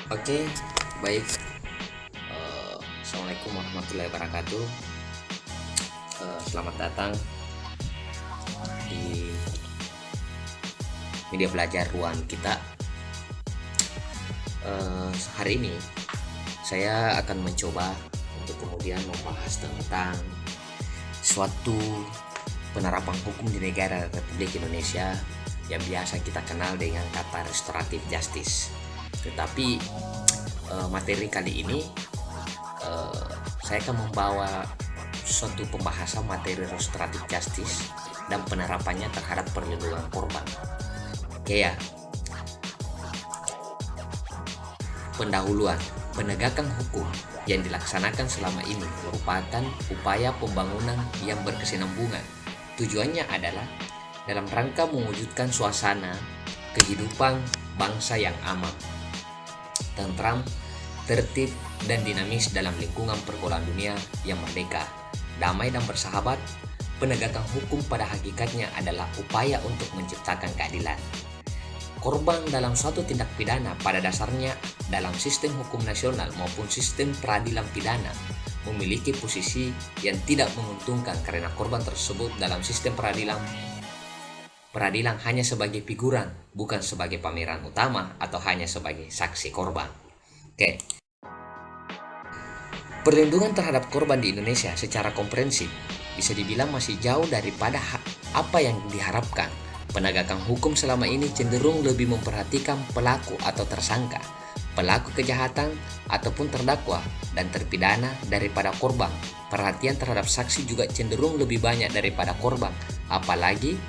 Oke, baik. Assalamualaikum warahmatullahi wabarakatuh. Selamat datang di media belajar ruang kita. Hari ini saya akan mencoba untuk kemudian membahas tentang suatu penerapan hukum di negara Republik Indonesia yang biasa kita kenal dengan kata restoratif justice. Tetapi materi kali ini saya akan membawa suatu pembahasan materi restoratif justice dan penerapannya terhadap perlindungan korban. Oke ya. Pendahuluan, penegakan hukum yang dilaksanakan selama ini merupakan upaya pembangunan yang berkesinambungan. Tujuannya adalah dalam rangka mewujudkan suasana kehidupan bangsa yang aman, tentram, tertib, dan dinamis dalam lingkungan pergaulan dunia yang merdeka, damai dan bersahabat. Penegakan hukum pada hakikatnya adalah upaya untuk menciptakan keadilan. Korban dalam suatu tindak pidana pada dasarnya dalam sistem hukum nasional maupun sistem peradilan pidana memiliki posisi yang tidak menguntungkan karena korban tersebut dalam sistem peradilan hanya sebagai figuran, bukan sebagai pemeran utama atau hanya sebagai saksi korban. Oke. Perlindungan terhadap korban di Indonesia secara komprehensif bisa dibilang masih jauh daripada apa yang diharapkan. Penegakan hukum selama ini cenderung lebih memperhatikan pelaku atau tersangka, pelaku kejahatan ataupun terdakwa dan terpidana daripada korban. Perhatian terhadap saksi juga cenderung lebih banyak daripada korban, apalagi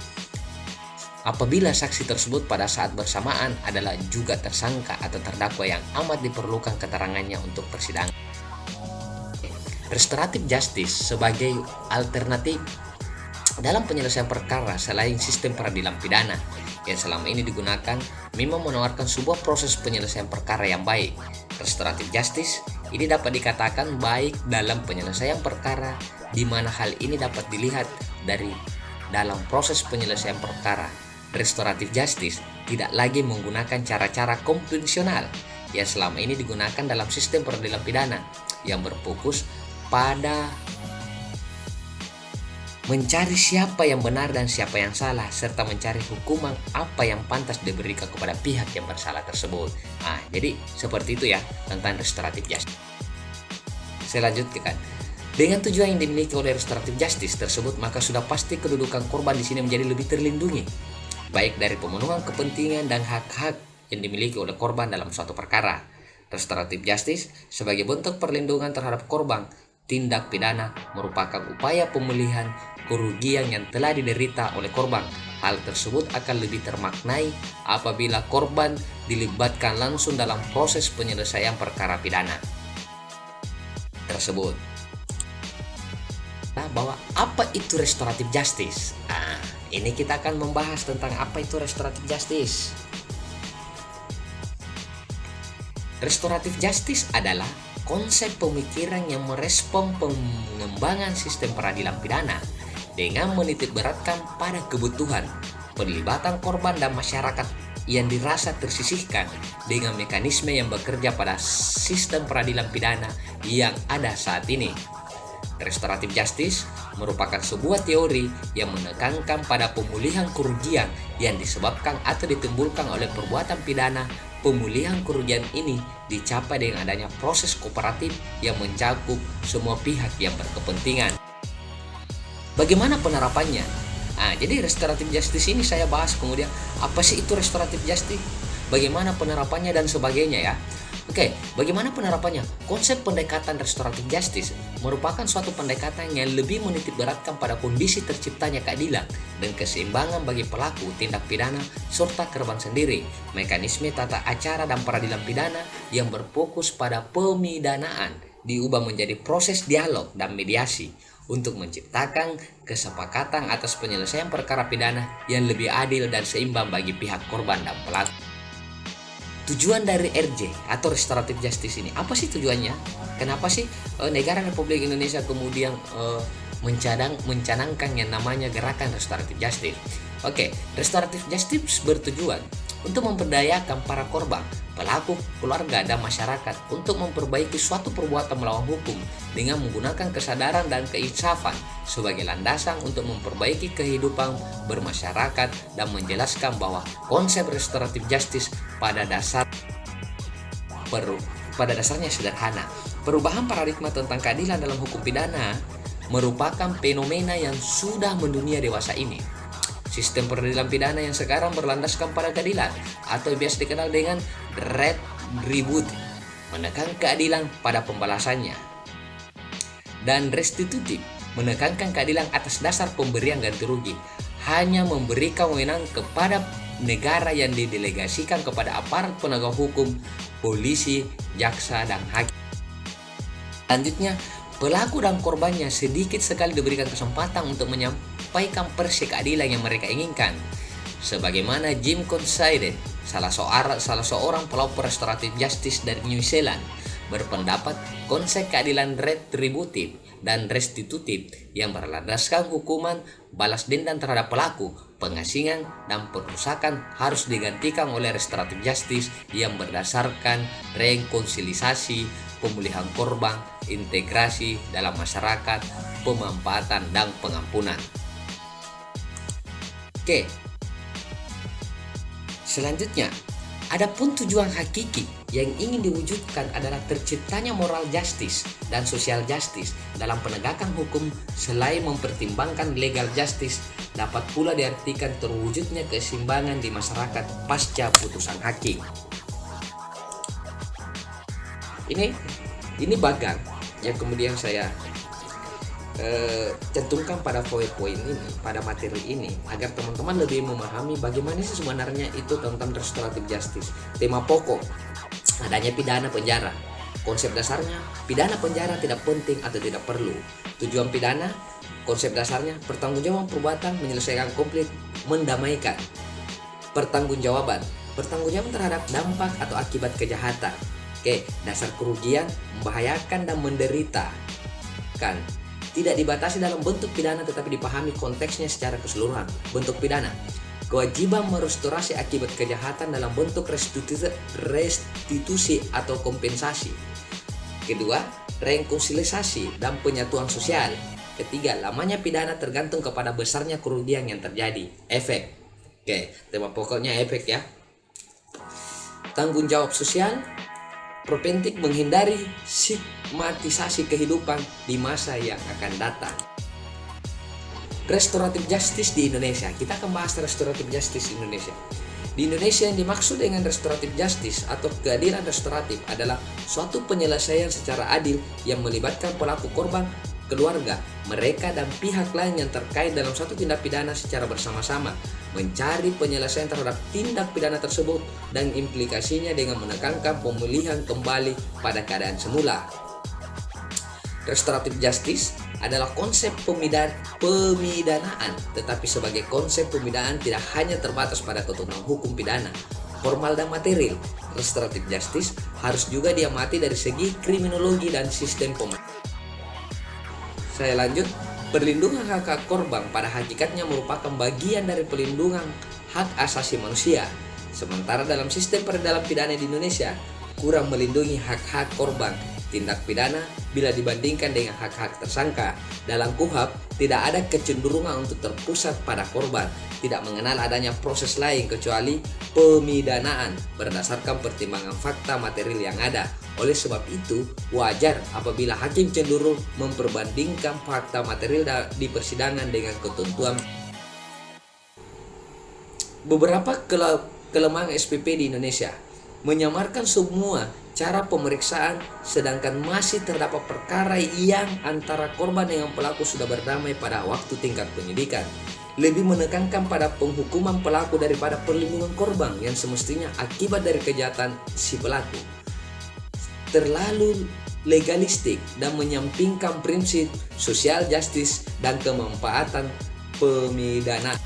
apabila saksi tersebut pada saat bersamaan adalah juga tersangka atau terdakwa yang amat diperlukan keterangannya untuk persidangan. Restoratif justice sebagai alternatif dalam penyelesaian perkara selain sistem peradilan pidana yang selama ini digunakan memang menawarkan sebuah proses penyelesaian perkara yang baik. Restoratif justice ini dapat dikatakan baik dalam penyelesaian perkara, di mana hal ini dapat dilihat dari dalam proses penyelesaian perkara. Restoratif justice tidak lagi menggunakan cara-cara konvensional yang selama ini digunakan dalam sistem peradilan pidana yang berfokus pada mencari siapa yang benar dan siapa yang salah, serta mencari hukuman apa yang pantas diberikan kepada pihak yang bersalah tersebut. Jadi seperti itu ya tentang restoratif justice. Saya lanjutkan. Dengan tujuan yang dimiliki oleh restoratif justice tersebut, maka sudah pasti kedudukan korban di sini menjadi lebih terlindungi, baik dari pemenuhan kepentingan dan hak-hak yang dimiliki oleh korban dalam suatu perkara. Restoratif justice sebagai bentuk perlindungan terhadap korban tindak pidana merupakan upaya pemulihan kerugian yang telah diderita oleh korban. Hal tersebut akan lebih termaknai apabila korban dilibatkan langsung dalam proses penyelesaian perkara pidana tersebut. Bahwa apa itu restoratif justice? Ini kita akan membahas tentang apa itu restoratif justice. Restoratif justice adalah konsep pemikiran yang merespon pengembangan sistem peradilan pidana dengan menitik beratkan pada kebutuhan, pelibatan korban dan masyarakat yang dirasa tersisihkan dengan mekanisme yang bekerja pada sistem peradilan pidana yang ada saat ini. Restoratif justice merupakan sebuah teori yang menekankan pada pemulihan kerugian yang disebabkan atau ditimbulkan oleh perbuatan pidana. Pemulihan kerugian ini dicapai dengan adanya proses kooperatif yang mencakup semua pihak yang berkepentingan. Bagaimana penerapannya? Jadi restoratif justice ini saya bahas kemudian apa sih itu restoratif justice? Bagaimana penerapannya dan sebagainya ya. Oke, bagaimana penerapannya? Konsep pendekatan restoratif justice merupakan suatu pendekatan yang lebih menitik beratkan pada kondisi terciptanya keadilan dan keseimbangan bagi pelaku tindak pidana serta korban sendiri. Mekanisme tata acara dan peradilan pidana yang berfokus pada pemidanaan diubah menjadi proses dialog dan mediasi untuk menciptakan kesepakatan atas penyelesaian perkara pidana yang lebih adil dan seimbang bagi pihak korban dan pelaku. Tujuan dari RJ atau restoratif justice ini apa sih tujuannya? Kenapa sih negara Republik Indonesia kemudian mencanangkan yang namanya gerakan restoratif justice? Oke, restoratif justice bertujuan untuk memperdayakan para korban, pelaku, keluarga, dan masyarakat untuk memperbaiki suatu perbuatan melawan hukum dengan menggunakan kesadaran dan keinsafan sebagai landasan untuk memperbaiki kehidupan bermasyarakat dan menjelaskan bahwa konsep restoratif justice pada dasarnya sederhana. Perubahan paradigma tentang keadilan dalam hukum pidana merupakan fenomena yang sudah mendunia dewasa ini. Sistem peradilan pidana yang sekarang berlandaskan pada keadilan atau biasa dikenal dengan retributif, menekan keadilan pada pembalasannya, dan restitutif, menekankan keadilan atas dasar pemberian ganti rugi, hanya memberikan wewenang kepada negara yang didelegasikan kepada aparat penegak hukum, polisi, jaksa, dan hakim. Selanjutnya, pelaku dan korbannya sedikit sekali diberikan kesempatan untuk menyampaikan versi keadilan yang mereka inginkan. Sebagaimana Jim Considine, salah seorang pelopor restoratif justice dari New Zealand, berpendapat konsep keadilan retributif dan restitutif yang berlandaskan hukuman balas dendam terhadap pelaku, pengasingan, dan perusakan harus digantikan oleh restoratif justice yang berdasarkan rekonsiliasi, pemulihan korban, integrasi dalam masyarakat, pemanfaatan, dan pengampunan. Oke. Selanjutnya, adapun tujuan hakiki yang ingin diwujudkan adalah terciptanya moral justice dan social justice dalam penegakan hukum. Selain mempertimbangkan legal justice, dapat pula diartikan terwujudnya keseimbangan di masyarakat pasca putusan hakim. Ini bagan yang kemudian saya cantumkan pada poin-poin ini, pada materi ini, agar teman-teman lebih memahami bagaimana sih sebenarnya itu tentang restoratif justice. Tema pokok adanya pidana penjara. Konsep dasarnya, pidana penjara tidak penting atau tidak perlu. Tujuan pidana, konsep dasarnya, pertanggungjawaban perbuatan, menyelesaikan konflik, mendamaikan. Pertanggungjawaban terhadap dampak atau akibat kejahatan. Oke, dasar kerugian, membahayakan dan menderita. Tidak dibatasi dalam bentuk pidana tetapi dipahami konteksnya secara keseluruhan. Bentuk pidana, kewajiban merestorasi akibat kejahatan dalam bentuk restitusi atau kompensasi. Kedua, rekonsiliasi dan penyatuan sosial. Ketiga, lamanya pidana tergantung kepada besarnya kerugian yang terjadi. Efek. Oke, tema pokoknya efek ya. Tanggung jawab sosial, preventif, menghindari stigmatisasi kehidupan di masa yang akan datang. Restoratif justice di Indonesia. Kita akan bahas restoratif justice di Indonesia. Di Indonesia yang dimaksud dengan restoratif justice atau keadilan restoratif adalah suatu penyelesaian secara adil yang melibatkan pelaku korban, keluarga, mereka, dan pihak lain yang terkait dalam suatu tindak pidana secara bersama-sama, mencari penyelesaian terhadap tindak pidana tersebut dan implikasinya dengan menekankan pemulihan kembali pada keadaan semula. Restoratif justice adalah konsep pemidanaan, tetapi sebagai konsep pemidanaan tidak hanya terbatas pada ketentuan hukum pidana, formal dan material. Restoratif justice harus juga diamati dari segi kriminologi dan sistem pemahaman. Saya lanjut. Perlindungan hak-hak korban pada hakikatnya merupakan bagian dari pelindungan hak asasi manusia. Sementara dalam sistem peradilan pidana di Indonesia kurang melindungi hak-hak korban tindak pidana bila dibandingkan dengan hak-hak tersangka. Dalam KUHP tidak ada kecenderungan untuk terpusat pada korban, tidak mengenal adanya proses lain kecuali pemidanaan berdasarkan pertimbangan fakta material yang ada. Oleh sebab itu, wajar apabila hakim cenderung memperbandingkan fakta material di persidangan dengan ketentuan. Beberapa kelemahan SPP di Indonesia menyamarkan semua cara pemeriksaan, sedangkan masih terdapat perkara yang antara korban dengan pelaku sudah berdamai pada waktu tingkat penyidikan. Lebih menekankan pada penghukuman pelaku daripada perlindungan korban yang semestinya akibat dari kejahatan si pelaku. Terlalu legalistik dan menyampingkan prinsip social justice dan kemanfaatan pemidanaan.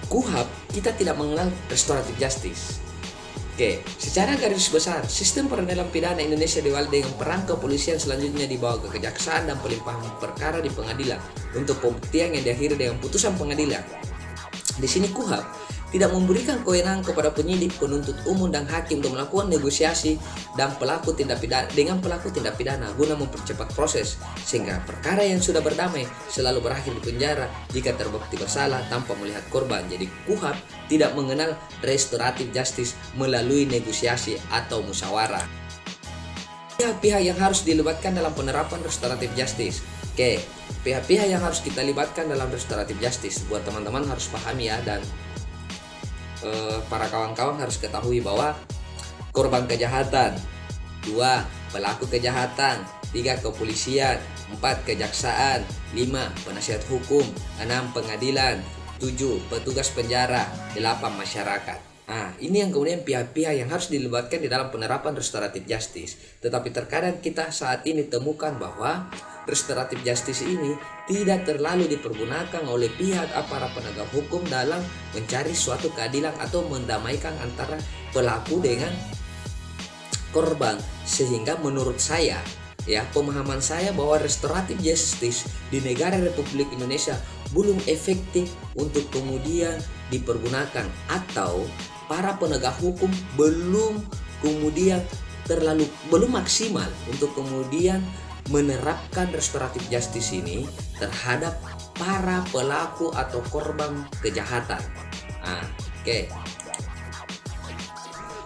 KUHP kita tidak mengenal restoratif justice. Oke, secara garis besar, sistem peradilan pidana Indonesia diwali dengan peran kepolisian, selanjutnya dibawa ke kejaksaan dan pelimpahan perkara di pengadilan untuk pembuktian yang diakhiri dengan putusan pengadilan. Di sini KUHP tidak memberikan kewenangan kepada penyidik, penuntut umum dan hakim untuk melakukan negosiasi dan pelaku tindak pidana dengan pelaku tindak pidana guna mempercepat proses, sehingga perkara yang sudah berdamai selalu berakhir di penjara jika terbukti bersalah tanpa melihat korban. Jadi KUHP tidak mengenal restoratif justice melalui negosiasi atau musyawarah. Pihak-pihak yang harus dilibatkan dalam penerapan restoratif justice. Oke, pihak-pihak yang harus kita libatkan dalam restoratif justice, buat teman-teman harus pahami ya, dan para kawan-kawan harus ketahui bahwa korban kejahatan, 2 pelaku kejahatan, 3 kepolisian, 4 kejaksaan, 5 penasihat hukum, 6 pengadilan, 7 petugas penjara, 8 masyarakat. Nah, ini yang kemudian pihak-pihak yang harus dilibatkan di dalam penerapan restoratif justice. Tetapi terkadang kita saat ini temukan bahwa restoratif justice ini tidak terlalu dipergunakan oleh pihak aparat penegak hukum dalam mencari suatu keadilan atau mendamaikan antara pelaku dengan korban. Sehingga menurut saya, ya, pemahaman saya bahwa restoratif justice di negara Republik Indonesia belum efektif untuk kemudian dipergunakan, atau para penegak hukum belum maksimal untuk kemudian menerapkan restoratif justice ini terhadap para pelaku atau korban kejahatan. Oke.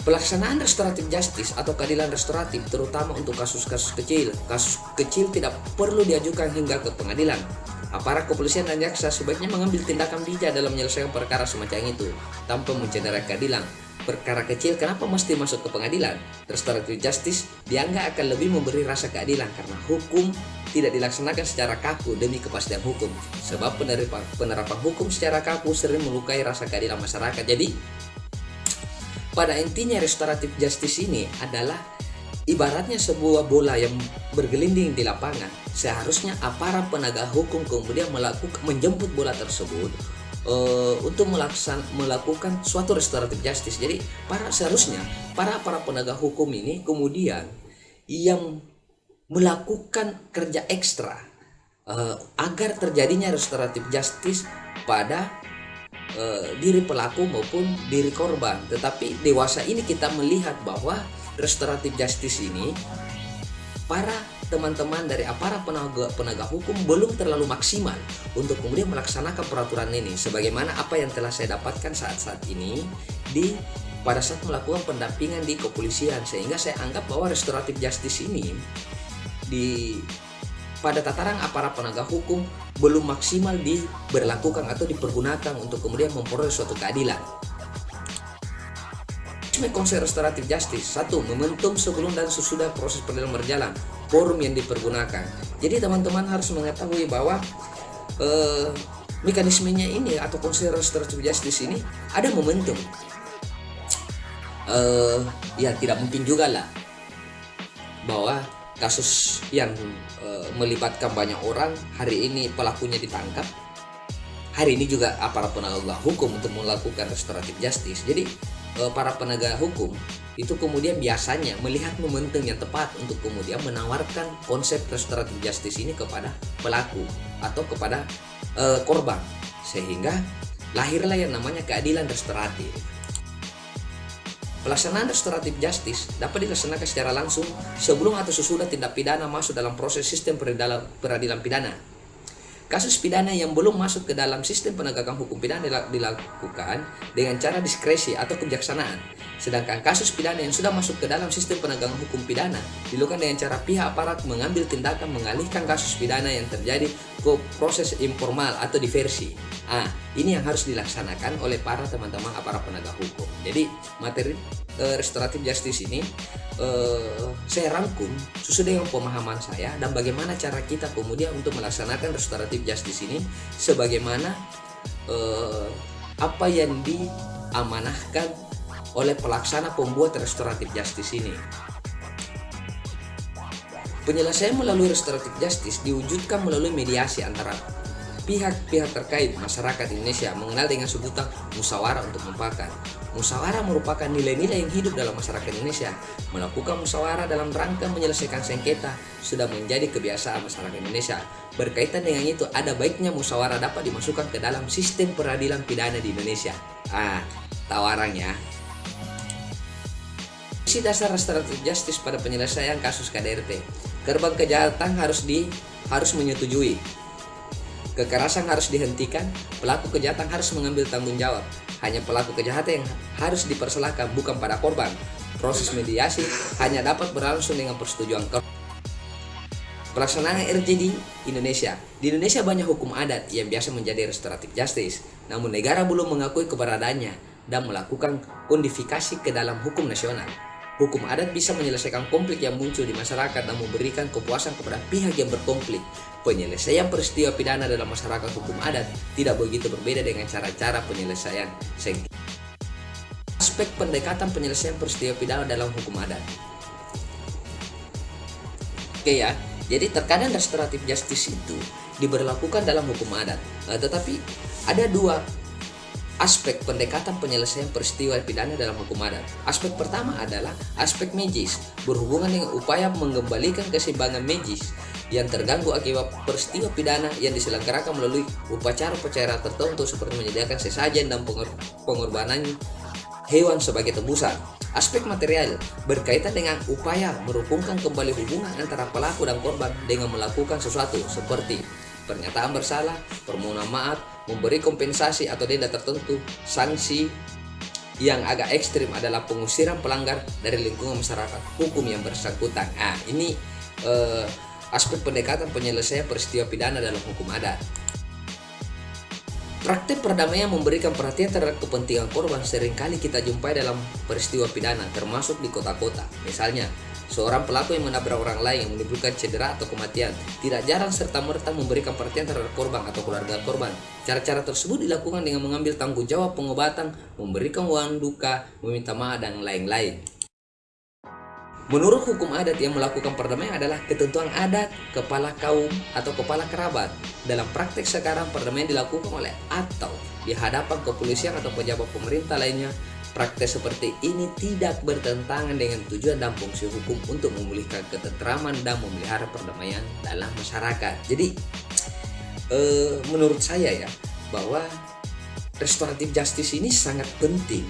Pelaksanaan restoratif justice atau keadilan restoratif terutama untuk kasus-kasus kecil. Kasus kecil tidak perlu diajukan hingga ke pengadilan. Aparat kepolisian dan jaksa sebaiknya mengambil tindakan bijak dalam menyelesaikan perkara semacam itu tanpa mencederai keadilan. Perkara kecil kenapa mesti masuk ke pengadilan? Restoratif justice dianggap akan lebih memberi rasa keadilan karena hukum tidak dilaksanakan secara kaku demi kepastian hukum. Sebab penerapan hukum secara kaku sering melukai rasa keadilan masyarakat. Jadi pada intinya restoratif justice ini adalah ibaratnya sebuah bola yang bergelinding di lapangan. Seharusnya aparat penegak hukum kemudian menjemput bola tersebut untuk melakukan suatu restoratif justice. Jadi seharusnya para penegak hukum ini kemudian yang melakukan kerja ekstra agar terjadinya restoratif justice pada diri pelaku maupun diri korban. Tetapi dewasa ini kita melihat bahwa restoratif justice ini para teman-teman dari aparat penegak hukum belum terlalu maksimal untuk kemudian melaksanakan peraturan ini, sebagaimana apa yang telah saya dapatkan saat-saat ini pada saat melakukan pendampingan di kepolisian. Sehingga saya anggap bahwa restoratif justice ini pada tataran aparat penegak hukum belum maksimal diberlakukan atau dipergunakan untuk kemudian memperoleh suatu keadilan. Konsep restoratif justice: 1. Momentum sebelum dan sesudah proses peradilan berjalan, forum yang dipergunakan. Jadi teman-teman harus mengetahui bahwa mekanismenya ini atau konsep restoratif justice ini ada momentum. Ya tidak mungkin juga lah bahwa kasus yang melibatkan banyak orang, hari ini pelakunya ditangkap, hari ini juga aparat penegak hukum untuk melakukan restoratif justice. Jadi para penegak hukum itu kemudian biasanya melihat momentum yang tepat untuk kemudian menawarkan konsep restoratif justice ini kepada pelaku atau kepada korban, sehingga lahirlah yang namanya keadilan restoratif. Pelaksanaan restoratif justice dapat dilaksanakan secara langsung sebelum atau sesudah tindak pidana masuk dalam proses sistem peradilan pidana. Kasus pidana yang belum masuk ke dalam sistem penegakan hukum pidana dilakukan dengan cara diskresi atau kebijaksanaan. Sedangkan kasus pidana yang sudah masuk ke dalam sistem penegakan hukum pidana dilakukan dengan cara pihak aparat mengambil tindakan mengalihkan kasus pidana yang terjadi ke proses informal atau diversi. Ini yang harus dilaksanakan oleh para teman-teman aparat penegak hukum. Jadi materi restoratif justice ini saya rangkum sesuai dengan pemahaman saya dan bagaimana cara kita kemudian untuk melaksanakan restoratif justice ini sebagaimana apa yang diamanahkan oleh pelaksana pembuat restoratif justice ini. Penyelesaian melalui restoratif justice diwujudkan melalui mediasi antara pihak-pihak terkait masyarakat Indonesia mengenal dengan sebutan musyawarah untuk mufakat. Musyawarah merupakan nilai-nilai yang hidup dalam masyarakat Indonesia. Melakukan musyawarah dalam rangka menyelesaikan sengketa sudah menjadi kebiasaan masyarakat Indonesia. Berkaitan dengan itu, ada baiknya musyawarah dapat dimasukkan ke dalam sistem peradilan pidana di Indonesia. Tawarannya, isi dasar restoratif justice pada penyelesaian kasus KDRT. Korban kejahatan harus menyetujui. Kekerasan harus dihentikan, pelaku kejahatan harus mengambil tanggung jawab. Hanya pelaku kejahatan yang harus dipersalahkan, bukan pada korban. Proses mediasi hanya dapat berlangsung dengan persetujuan korban. Pelaksanaan RJ di Indonesia. Di Indonesia banyak hukum adat yang biasa menjadi restoratif justice, namun negara belum mengakui keberadaannya dan melakukan kodifikasi ke dalam hukum nasional. Hukum adat bisa menyelesaikan konflik yang muncul di masyarakat dan memberikan kepuasan kepada pihak yang berkonflik. Penyelesaian peristiwa pidana dalam masyarakat hukum adat tidak begitu berbeda dengan cara-cara penyelesaian sengketa. Aspek pendekatan penyelesaian peristiwa pidana dalam hukum adat. Oke ya, jadi terkadang restoratif justice itu diberlakukan dalam hukum adat, tetapi ada dua aspek pendekatan penyelesaian peristiwa pidana dalam hukum adat. Aspek pertama adalah aspek magis, berhubungan dengan upaya mengembalikan keseimbangan magis yang terganggu akibat peristiwa pidana yang diselenggarakan melalui upacara-upacara tertentu seperti menyediakan sesajen dan pengorbanan hewan sebagai tebusan. Aspek material berkaitan dengan upaya merukunkan kembali hubungan antara pelaku dan korban dengan melakukan sesuatu seperti pernyataan bersalah, permohonan maaf, memberi kompensasi atau denda tertentu. Sanksi yang agak ekstrim adalah pengusiran pelanggar dari lingkungan masyarakat hukum yang bersangkutan. Ini aspek pendekatan penyelesaian peristiwa pidana dalam hukum adat. Praktek perdamaian memberikan perhatian terhadap kepentingan korban seringkali kita jumpai dalam peristiwa pidana, termasuk di kota-kota. Misalnya, seorang pelaku yang menabrak orang lain yang menimbulkan cedera atau kematian tidak jarang serta-merta memberikan perhatian terhadap korban atau keluarga korban. Cara-cara tersebut dilakukan dengan mengambil tanggung jawab pengobatan, memberikan uang duka, meminta maaf, dan lain-lain. Menurut hukum adat, yang melakukan perdamaian adalah ketentuan adat, kepala kaum, atau kepala kerabat. Dalam praktek sekarang, perdamaian dilakukan oleh atau di hadapan kepolisian atau pejabat pemerintah lainnya. Praktek seperti ini tidak bertentangan dengan tujuan dan fungsi hukum untuk memulihkan ketentraman dan memelihara perdamaian dalam masyarakat. Jadi, menurut saya ya, bahwa restoratif justice ini sangat penting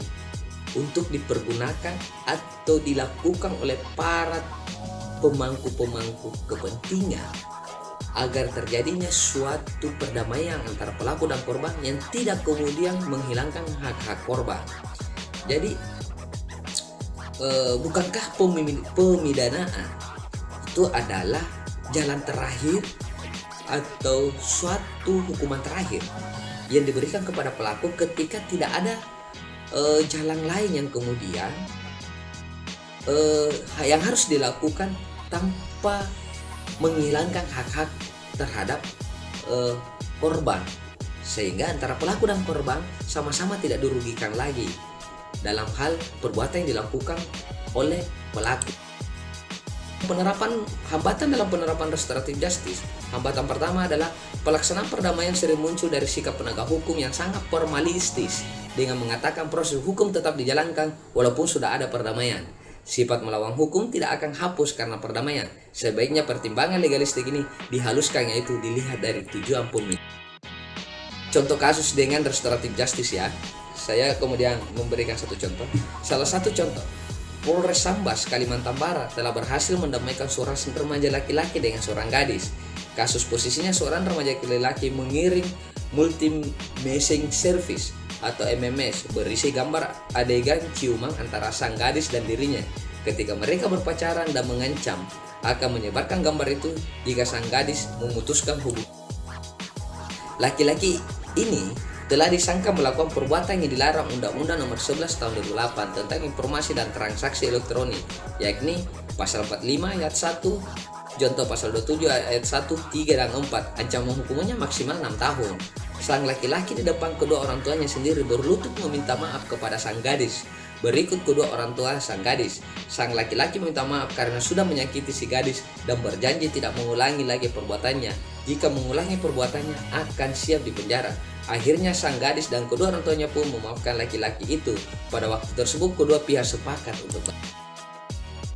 untuk dipergunakan atau dilakukan oleh para pemangku-pemangku kepentingan agar terjadinya suatu perdamaian antara pelaku dan korban yang tidak kemudian menghilangkan hak-hak korban. Jadi bukankah pemidanaan itu adalah jalan terakhir atau suatu hukuman terakhir yang diberikan kepada pelaku ketika tidak ada jalan lain yang kemudian yang harus dilakukan tanpa menghilangkan hak-hak terhadap korban, sehingga antara pelaku dan korban sama-sama tidak dirugikan lagi dalam hal perbuatan yang dilakukan oleh pelaku. Hambatan dalam penerapan restoratif justice. Hambatan pertama adalah pelaksanaan perdamaian sering muncul dari sikap penegak hukum yang sangat formalistis dengan mengatakan proses hukum tetap dijalankan walaupun sudah ada perdamaian. Sifat melawan hukum tidak akan hapus karena perdamaian. Sebaiknya pertimbangan legalistik ini dihaluskan, yaitu dilihat dari tujuan pemidanaan. Contoh kasus dengan restoratif justice ya. Saya kemudian memberikan satu contoh. Salah satu contoh, Polres Sambas, Kalimantan Barat telah berhasil mendamaikan seorang remaja laki-laki dengan seorang gadis. Kasus posisinya seorang remaja laki-laki mengirim multi messaging service atau MMS berisi gambar adegan ciuman antara sang gadis dan dirinya ketika mereka berpacaran dan mengancam akan menyebarkan gambar itu jika sang gadis memutuskan hubungan. Laki-laki ini telah disangka melakukan perbuatan yang dilarang Undang-Undang Nomor 11 Tahun 2008 tentang Informasi dan Transaksi Elektronik, yakni Pasal 45 Ayat 1, Contoh Pasal 27 Ayat 1, 3, dan 4. Ancaman hukumannya maksimal 6 tahun. Sang laki-laki di depan kedua orang tuanya sendiri berlutut meminta maaf kepada sang gadis. Berikut kedua orang tua sang gadis. Sang laki-laki meminta maaf karena sudah menyakiti si gadis dan berjanji tidak mengulangi lagi perbuatannya. Jika mengulangi perbuatannya akan siap dipenjara. Akhirnya sang gadis dan kedua orang tuanya pun memaafkan laki-laki itu. Pada waktu tersebut kedua pihak sepakat untuk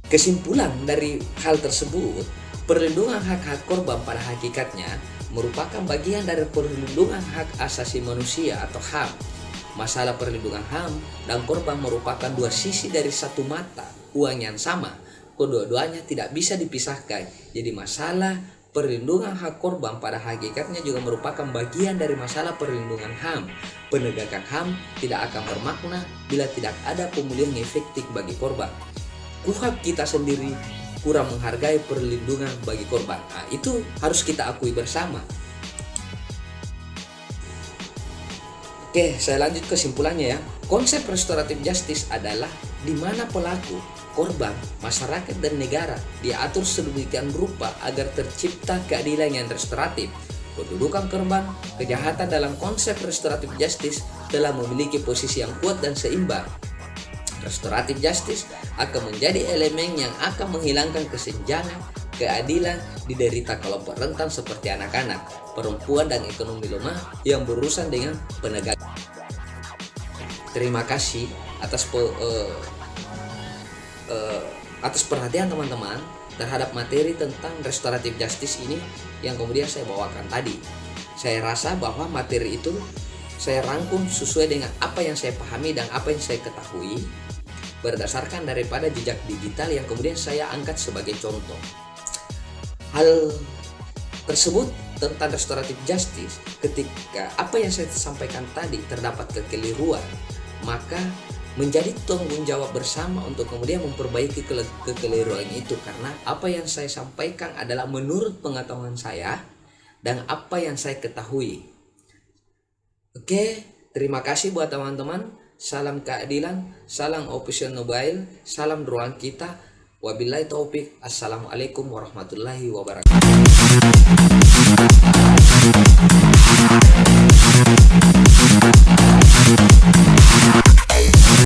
kesimpulan dari hal tersebut, perlindungan hak-hak korban pada hakikatnya merupakan bagian dari perlindungan hak asasi manusia atau HAM. Masalah perlindungan HAM dan korban merupakan dua sisi dari satu mata uang yang sama. Kedua-duanya tidak bisa dipisahkan. Jadi masalah perlindungan hak korban pada hakikatnya juga merupakan bagian dari masalah perlindungan HAM. Penegakan HAM tidak akan bermakna bila tidak ada pemulihan efektif bagi korban. Kuhab kita sendiri kurang menghargai perlindungan bagi korban. Nah, itu harus kita akui bersama. Oke, saya lanjut kesimpulannya ya. Konsep restoratif justice adalah di mana pelaku, korban, masyarakat, dan negara diatur sedemikian rupa agar tercipta keadilan yang restoratif. Kedudukan korban kejahatan dalam konsep restoratif justice telah memiliki posisi yang kuat dan seimbang. Restoratif justice akan menjadi elemen yang akan menghilangkan kesenjangan, keadilan diderita kelompok rentan seperti anak-anak, perempuan, dan ekonomi lemah yang berurusan dengan penegakan. Terima kasih atas perhatian teman-teman terhadap materi tentang restoratif justice ini yang kemudian saya bawakan tadi. Saya rasa bahwa materi itu saya rangkum sesuai dengan apa yang saya pahami dan apa yang saya ketahui berdasarkan daripada jejak digital yang kemudian saya angkat sebagai contoh. Hal tersebut tentang restoratif justice, ketika apa yang saya sampaikan tadi terdapat kekeliruan, maka menjadi tanggung jawab bersama untuk kemudian memperbaiki kekeliruan itu, karena apa yang saya sampaikan adalah menurut pengetahuan saya dan apa yang saya ketahui. Oke, terima kasih buat teman-teman. Salam keadilan, salam Operation Mobile, salam ruang kita. Wabillahi taufik. Assalamualaikum warahmatullahi wabarakatuh.